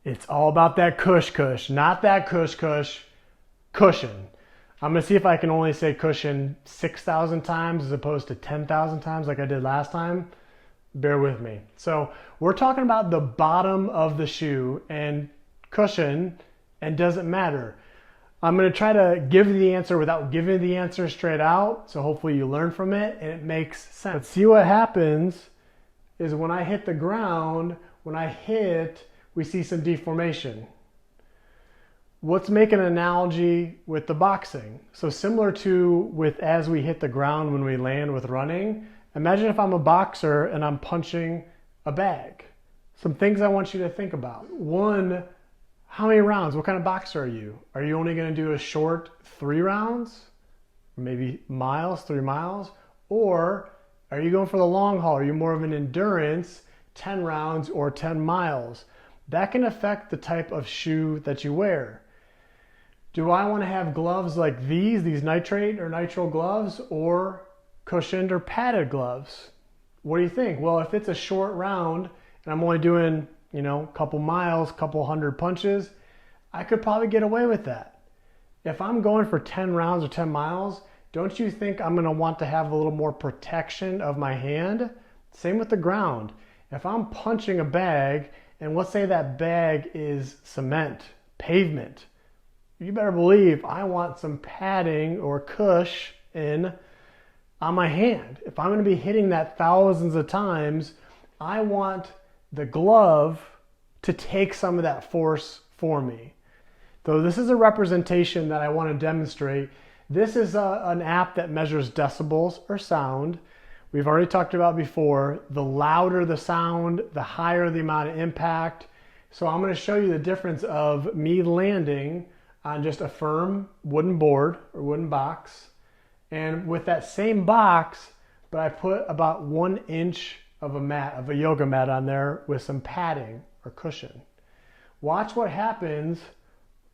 It's all about that cush, not that cushion. I'm gonna see if I can only say cushion 6,000 times as opposed to 10,000 times like I did last time. Bear with me. So we're talking about the bottom of the shoe and cushion, and doesn't matter. I'm gonna try to give the answer without giving the answer straight out. So hopefully you learn from it and it makes sense. But see what happens is when I hit the ground, we see some deformation. Let's make an analogy with the boxing. So similar to with as we hit the ground when we land with running, imagine if I'm a boxer and I'm punching a bag. Some things I want you to think about. One, how many rounds? What kind of boxer are you? Are you only gonna do a short 3 rounds? Maybe miles, 3 miles? Or are you going for the long haul? Are you more of an endurance, 10 rounds or 10 miles? That can affect the type of shoe that you wear. Do I want to have gloves like these nitrate or nitrile gloves, or cushioned or padded gloves? What do you think? Well, if it's a short round and I'm only doing, a couple miles, couple hundred punches, I could probably get away with that. If I'm going for 10 rounds or 10 miles, don't you think I'm going to want to have a little more protection of my hand? Same with the ground. If I'm punching a bag, and let's say that bag is cement, pavement, you better believe I want some padding or cush on my hand. If I'm going to be hitting that thousands of times, I want the glove to take some of that force for me. Though this is a representation that I want to demonstrate. This is an app that measures decibels or sound. We've already talked about before, the louder the sound, the higher the amount of impact. So I'm going to show you the difference of me landing on just a firm wooden board or wooden box. And with that same box, but I put about 1 inch of a yoga mat on there with some padding or cushion. Watch what happens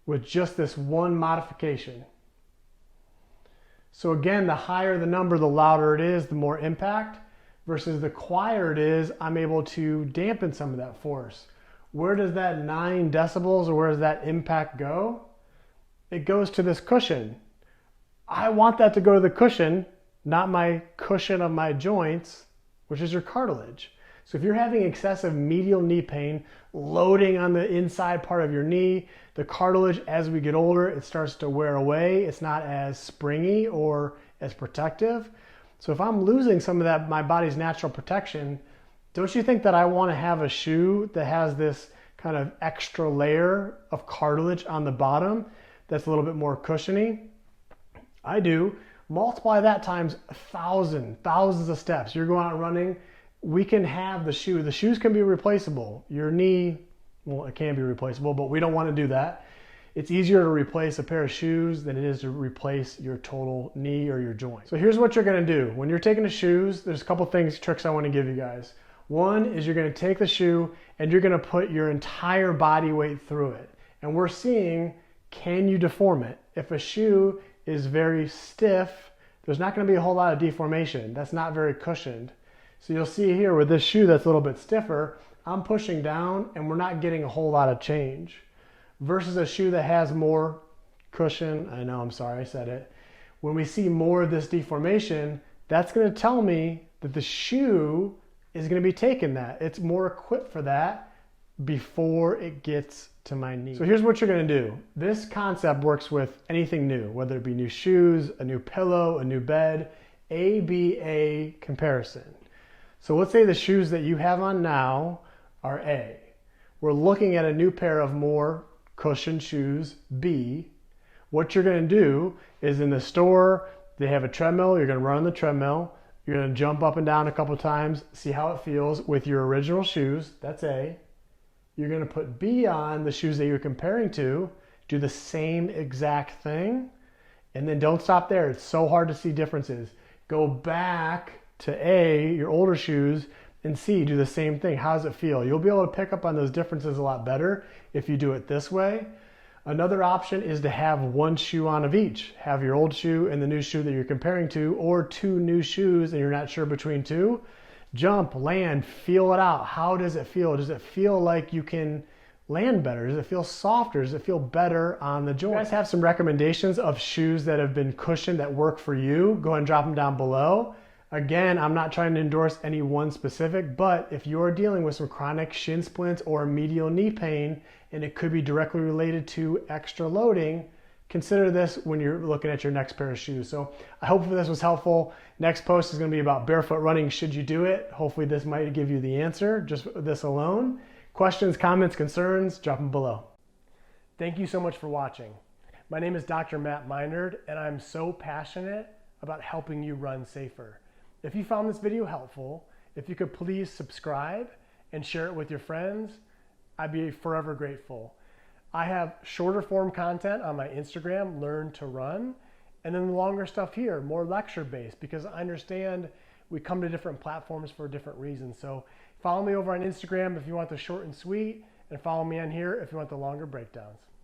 with just this one modification. So again, the higher the number, the louder it is, the more impact, versus the quieter it is, I'm able to dampen some of that force. Where does that 9 decibels or where does that impact go? It goes to this cushion. I want that to go to the cushion, not my cushion of my joints, which is your cartilage. So if you're having excessive medial knee pain, loading on the inside part of your knee, the cartilage, as we get older, it starts to wear away. It's not as springy or as protective. So if I'm losing some of that, my body's natural protection, don't you think that I want to have a shoe that has this kind of extra layer of cartilage on the bottom that's a little bit more cushiony? I do. Multiply that times thousands of steps. You're going out running, we can have the shoe. The shoes can be replaceable. Your knee, well, it can be replaceable, but we don't want to do that. It's easier to replace a pair of shoes than it is to replace your total knee or your joint. So here's what you're going to do. When you're taking the shoes, there's a couple tricks I want to give you guys. One is you're going to take the shoe and you're going to put your entire body weight through it. And we're seeing, can you deform it? If a shoe is very stiff, there's not going to be a whole lot of deformation. That's not very cushioned. So you'll see here with this shoe that's a little bit stiffer, I'm pushing down and we're not getting a whole lot of change. Versus a shoe that has more cushion, I know, I'm sorry I said it. When we see more of this deformation, that's going to tell me that the shoe is going to be taking that. It's more equipped for that before it gets to my knee. So here's what you're going to do. This concept works with anything new, whether it be new shoes, a new pillow, a new bed, ABA comparison. So let's say the shoes that you have on now are A. We're looking at a new pair of more cushioned shoes, B. What you're going to do is in the store, they have a treadmill. You're going to run on the treadmill. You're going to jump up and down a couple times, see how it feels with your original shoes. That's A. You're going to put B on the shoes that you're comparing to, do the same exact thing, and then don't stop there. It's so hard to see differences. Go back to A, your older shoes, and C, do the same thing. How does it feel? You'll be able to pick up on those differences a lot better if you do it this way. Another option is to have one shoe on of each. Have your old shoe and the new shoe that you're comparing to, or 2 new shoes and you're not sure between 2. Jump, land, feel it out. How does it feel? Does it feel like you can land better? Does it feel softer? Does it feel better on the joint? You guys have some recommendations of shoes that have been cushioned that work for you? Go ahead and drop them down below. Again, I'm not trying to endorse any one specific, but if you're dealing with some chronic shin splints or medial knee pain, and it could be directly related to extra loading, consider this when you're looking at your next pair of shoes. So I hope this was helpful. Next post is going to be about barefoot running. Should you do it? Hopefully this might give you the answer, just this alone. Questions, comments, concerns, drop them below. Thank you so much for watching. My name is Dr. Matt Minard, and I'm so passionate about helping you run safer. If you found this video helpful, if you could please subscribe and share it with your friends, I'd be forever grateful. I have shorter form content on my Instagram, Learn to Run, and then the longer stuff here, more lecture based, because I understand we come to different platforms for different reasons. So follow me over on Instagram if you want the short and sweet, and follow me on here if you want the longer breakdowns.